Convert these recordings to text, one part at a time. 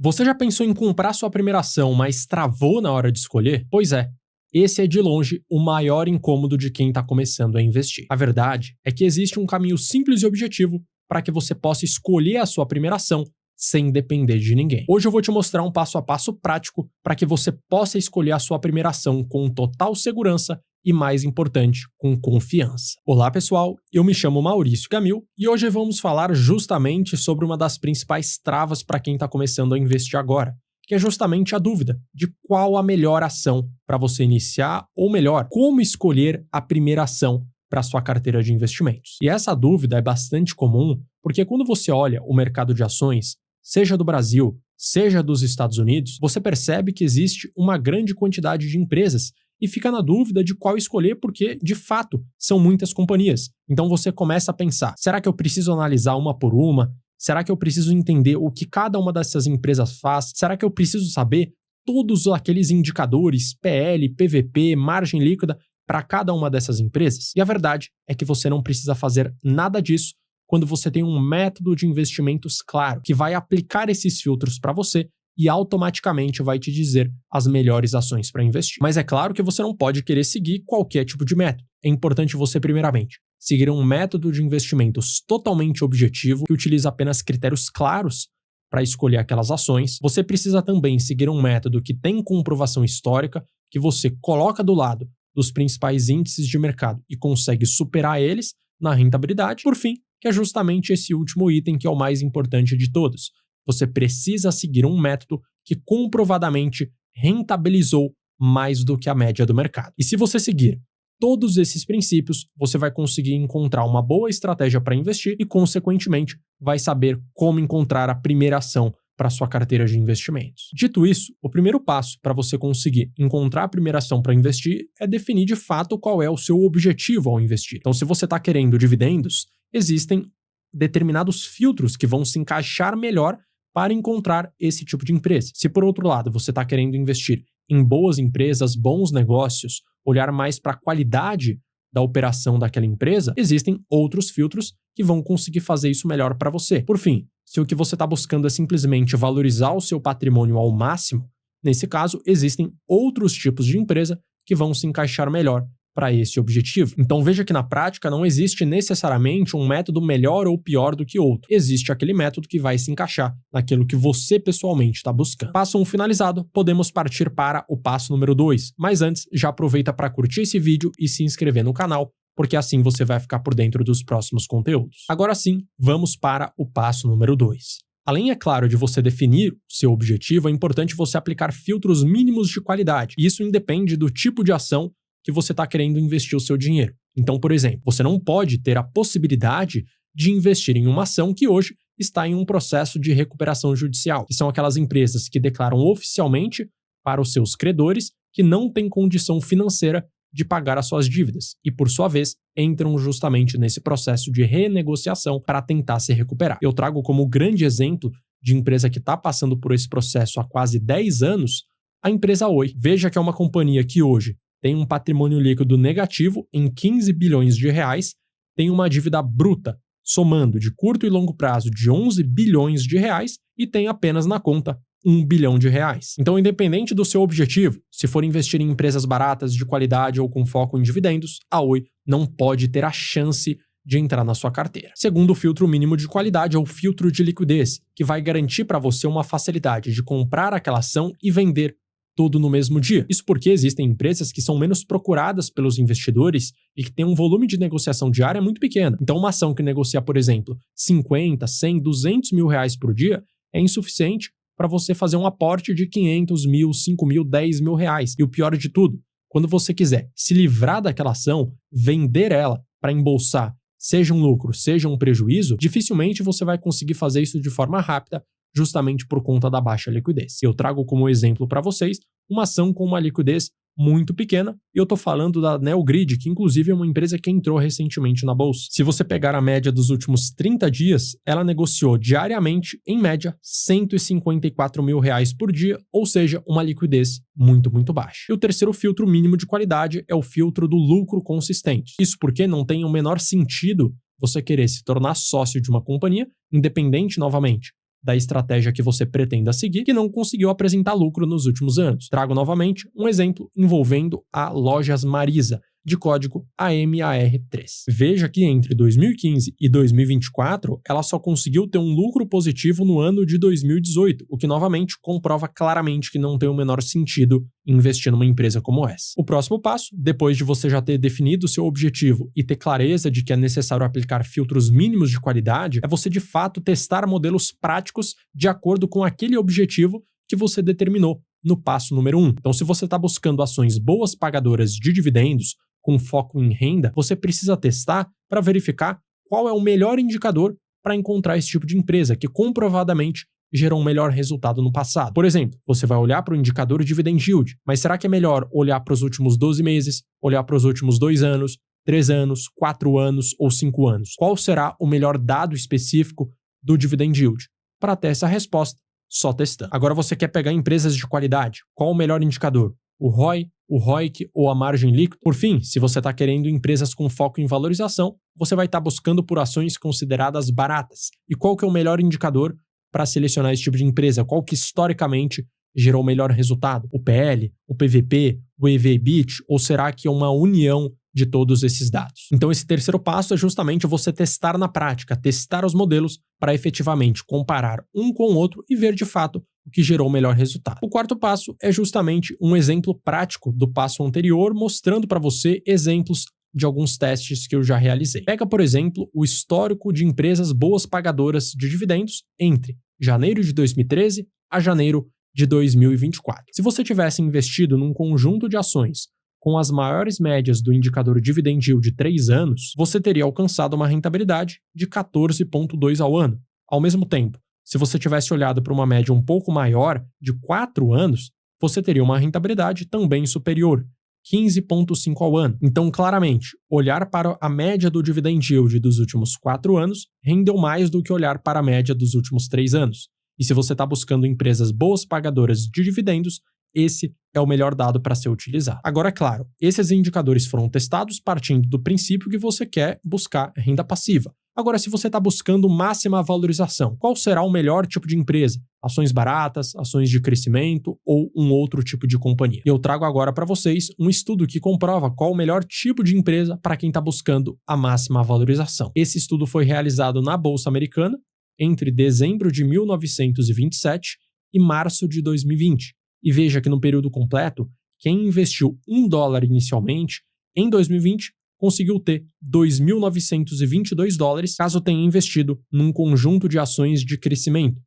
Você já pensou em comprar sua primeira ação, mas travou na hora de escolher? Pois é, esse é de longe o maior incômodo de quem está começando a investir. A verdade é que existe um caminho simples e objetivo para que você possa escolher a sua primeira ação sem depender de ninguém. Hoje eu vou te mostrar um passo a passo prático para que você possa escolher a sua primeira ação com total segurança e, mais importante, com confiança. Olá pessoal, eu me chamo Maurício Gamil e hoje vamos falar justamente sobre uma das principais travas para quem está começando a investir agora, que é justamente a dúvida de qual a melhor ação para você iniciar, ou melhor, como escolher a primeira ação para sua carteira de investimentos. E essa dúvida é bastante comum porque quando você olha o mercado de ações, seja do Brasil, seja dos Estados Unidos, você percebe que existe uma grande quantidade de empresas e fica na dúvida de qual escolher porque, de fato, são muitas companhias. Então você começa a pensar, será que eu preciso analisar uma por uma? Será que eu preciso entender o que cada uma dessas empresas faz? Será que eu preciso saber todos aqueles indicadores, PL, PVP, margem líquida para cada uma dessas empresas? E a verdade é que você não precisa fazer nada disso quando você tem um método de investimentos claro, que vai aplicar esses filtros para você e automaticamente vai te dizer as melhores ações para investir. Mas é claro que você não pode querer seguir qualquer tipo de método. É importante você, primeiramente, seguir um método de investimentos totalmente objetivo, que utiliza apenas critérios claros para escolher aquelas ações. Você precisa também seguir um método que tem comprovação histórica, que você coloca do lado dos principais índices de mercado e consegue superar eles na rentabilidade. Por fim, que é justamente esse último item que é o mais importante de todos. Você precisa seguir um método que comprovadamente rentabilizou mais do que a média do mercado. E se você seguir todos esses princípios, você vai conseguir encontrar uma boa estratégia para investir e, consequentemente, vai saber como encontrar a primeira ação para sua carteira de investimentos. Dito isso, o primeiro passo para você conseguir encontrar a primeira ação para investir é definir de fato qual é o seu objetivo ao investir. Então, se você está querendo dividendos, existem determinados filtros que vão se encaixar melhor para encontrar esse tipo de empresa. Se por outro lado você está querendo investir em boas empresas, bons negócios, olhar mais para a qualidade da operação daquela empresa, existem outros filtros que vão conseguir fazer isso melhor para você. Por fim, se o que você está buscando é simplesmente valorizar o seu patrimônio ao máximo, nesse caso existem outros tipos de empresa que vão se encaixar melhor para esse objetivo. Então veja que na prática não existe necessariamente um método melhor ou pior do que outro. Existe aquele método que vai se encaixar naquilo que você pessoalmente está buscando. Passo 1 finalizado, podemos partir para o passo número 2. Mas antes, já aproveita para curtir esse vídeo e se inscrever no canal, porque assim você vai ficar por dentro dos próximos conteúdos. Agora sim, vamos para o passo número 2. Além, é claro, de você definir o seu objetivo, é importante você aplicar filtros mínimos de qualidade. E isso independe do tipo de ação que você está querendo investir o seu dinheiro. Então, por exemplo, você não pode ter a possibilidade de investir em uma ação que hoje está em um processo de recuperação judicial, que são aquelas empresas que declaram oficialmente para os seus credores que não têm condição financeira de pagar as suas dívidas e, por sua vez, entram justamente nesse processo de renegociação para tentar se recuperar. Eu trago como grande exemplo de empresa que está passando por esse processo há quase 10 anos a empresa Oi. Veja que é uma companhia que hoje tem um patrimônio líquido negativo em 15 bilhões de reais, tem uma dívida bruta, somando de curto e longo prazo de 11 bilhões de reais e tem apenas na conta 1 bilhão de reais. Então, independente do seu objetivo, se for investir em empresas baratas, de qualidade ou com foco em dividendos, a Oi não pode ter a chance de entrar na sua carteira. Segundo, o filtro mínimo de qualidade é o filtro de liquidez, que vai garantir para você uma facilidade de comprar aquela ação e vender tudo no mesmo dia. Isso porque existem empresas que são menos procuradas pelos investidores e que têm um volume de negociação diária muito pequeno. Então, uma ação que negocia, por exemplo, 50, 100, 200 mil reais por dia é insuficiente para você fazer um aporte de 500 mil, 5 mil, 10 mil reais. E o pior de tudo, quando você quiser se livrar daquela ação, vender ela para embolsar, seja um lucro, seja um prejuízo, dificilmente você vai conseguir fazer isso de forma rápida, justamente por conta da baixa liquidez. Eu trago como exemplo para vocês uma ação com uma liquidez muito pequena, e eu estou falando da Neogrid, que inclusive é uma empresa que entrou recentemente na bolsa. Se você pegar a média dos últimos 30 dias, ela negociou diariamente, em média, 154 mil reais por dia, ou seja, uma liquidez muito baixa. E o terceiro filtro mínimo de qualidade é o filtro do lucro consistente. Isso porque não tem o menor sentido você querer se tornar sócio de uma companhia, independente, novamente, da estratégia que você pretenda seguir, que não conseguiu apresentar lucro nos últimos anos. Trago novamente um exemplo envolvendo a Lojas Marisa, de código AMAR3. Veja que entre 2015 e 2024, ela só conseguiu ter um lucro positivo no ano de 2018, o que novamente comprova claramente que não tem o menor sentido investir numa empresa como essa. O próximo passo, depois de você já ter definido seu objetivo e ter clareza de que é necessário aplicar filtros mínimos de qualidade, é você de fato testar modelos práticos de acordo com aquele objetivo que você determinou no passo número 1. Então, se você está buscando ações boas pagadoras de dividendos, com foco em renda, você precisa testar para verificar qual é o melhor indicador para encontrar esse tipo de empresa que comprovadamente gerou um melhor resultado no passado. Por exemplo, você vai olhar para o indicador dividend yield, mas será que é melhor olhar para os últimos 12 meses, olhar para os últimos 2 anos, 3 anos, 4 anos ou 5 anos? Qual será o melhor dado específico do dividend yield? Para ter essa resposta, só testando. Agora você quer pegar empresas de qualidade. Qual o melhor indicador? O ROI, o ROIC ou a margem líquida? Por fim, se você está querendo empresas com foco em valorização, você vai estar buscando por ações consideradas baratas. E qual que é o melhor indicador para selecionar esse tipo de empresa? Qual que historicamente gerou o melhor resultado? O PL, o PVP, o EV/EBIT, ou será que é uma união de todos esses dados? Então esse terceiro passo é justamente você testar na prática, testar os modelos para efetivamente comparar um com o outro e ver de fato o que gerou o melhor resultado. O quarto passo é justamente um exemplo prático do passo anterior, mostrando para você exemplos de alguns testes que eu já realizei. Pega, por exemplo, o histórico de empresas boas pagadoras de dividendos entre janeiro de 2013 a janeiro de 2024. Se você tivesse investido num conjunto de ações com as maiores médias do indicador dividend yield de 3 anos, você teria alcançado uma rentabilidade de 14,2 ao ano. Ao mesmo tempo, se você tivesse olhado para uma média um pouco maior, de 4 anos, você teria uma rentabilidade também superior, 15,5 ao ano. Então, claramente, olhar para a média do dividend yield dos últimos 4 anos rendeu mais do que olhar para a média dos últimos 3 anos. E se você está buscando empresas boas pagadoras de dividendos, esse é o melhor dado para ser utilizado. Agora, é claro, esses indicadores foram testados partindo do princípio que você quer buscar renda passiva. Agora, se você está buscando máxima valorização, qual será o melhor tipo de empresa? Ações baratas, ações de crescimento ou um outro tipo de companhia? E eu trago agora para vocês um estudo que comprova qual o melhor tipo de empresa para quem está buscando a máxima valorização. Esse estudo foi realizado na Bolsa Americana entre dezembro de 1927 e março de 2020. E veja que no período completo, quem investiu $1 inicialmente, em 2020, conseguiu ter $2.922 caso tenha investido num conjunto de ações de crescimento.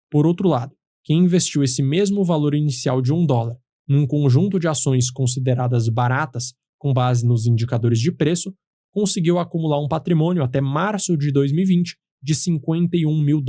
Por outro lado, quem investiu esse mesmo valor inicial de $1 num conjunto de ações consideradas baratas com base nos indicadores de preço, conseguiu acumular um patrimônio até março de 2020 de $51 mil,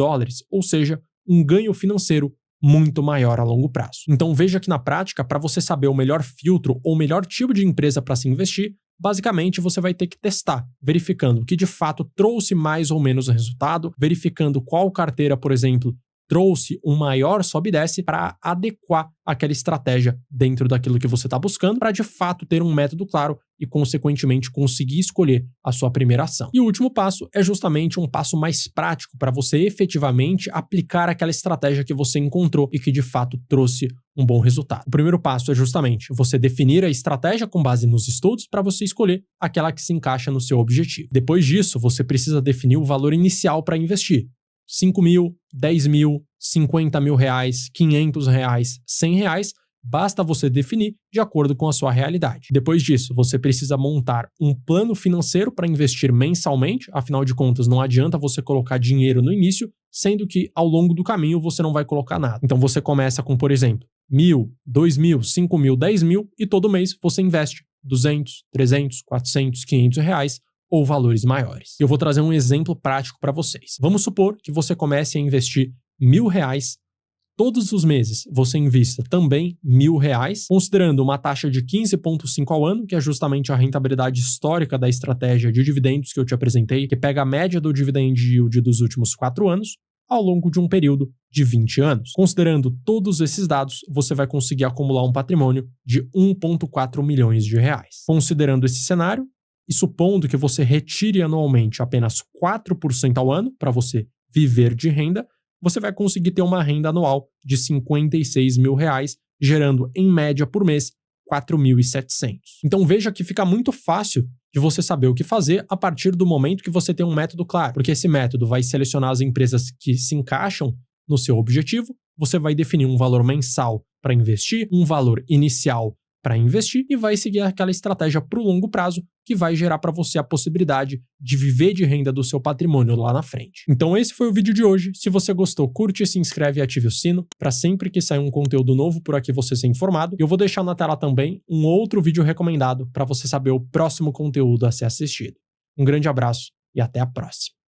ou seja, um ganho financeiro muito maior a longo prazo. Então veja que na prática, para você saber o melhor filtro ou o melhor tipo de empresa para se investir, basicamente você vai ter que testar, verificando o que de fato trouxe mais ou menos resultado, verificando qual carteira, por exemplo, trouxe um maior sobe e desce para adequar aquela estratégia dentro daquilo que você está buscando, para de fato ter um método claro e, consequentemente, conseguir escolher a sua primeira ação. E o último passo é justamente um passo mais prático para você efetivamente aplicar aquela estratégia que você encontrou e que de fato trouxe um bom resultado. O primeiro passo é justamente você definir a estratégia com base nos estudos para você escolher aquela que se encaixa no seu objetivo. Depois disso, você precisa definir o valor inicial para investir. 5 mil, 10 mil, 50 mil reais, 500 reais, 100 reais, basta você definir de acordo com a sua realidade. Depois disso, você precisa montar um plano financeiro para investir mensalmente, afinal de contas, não adianta você colocar dinheiro no início, sendo que ao longo do caminho você não vai colocar nada. Então você começa com, por exemplo, 1.000, 2.000, 5.000, 10.000 e todo mês você investe 200, 300, 400, 500 reais ou valores maiores. Eu vou trazer um exemplo prático para vocês. Vamos supor que você comece a investir R$1.000, todos os meses você invista também R$1.000, considerando uma taxa de 15,5 ao ano, que é justamente a rentabilidade histórica da estratégia de dividendos que eu te apresentei, que pega a média do dividend yield dos últimos 4 anos, ao longo de um período de 20 anos. Considerando todos esses dados, você vai conseguir acumular um patrimônio de R$1,4 milhões. Considerando esse cenário, e supondo que você retire anualmente apenas 4% ao ano para você viver de renda, você vai conseguir ter uma renda anual de R$ 56 mil, gerando, em média por mês, 4.700. Então veja que fica muito fácil de você saber o que fazer a partir do momento que você tem um método claro, porque esse método vai selecionar as empresas que se encaixam no seu objetivo, você vai definir um valor mensal para investir, um valor inicial para investir e vai seguir aquela estratégia para o longo prazo que vai gerar para você a possibilidade de viver de renda do seu patrimônio lá na frente. Então esse foi o vídeo de hoje. Se você gostou, curte, se inscreve e ative o sino para sempre que sair um conteúdo novo por aqui você ser informado. Eu vou deixar na tela também um outro vídeo recomendado para você saber o próximo conteúdo a ser assistido. Um grande abraço e até a próxima.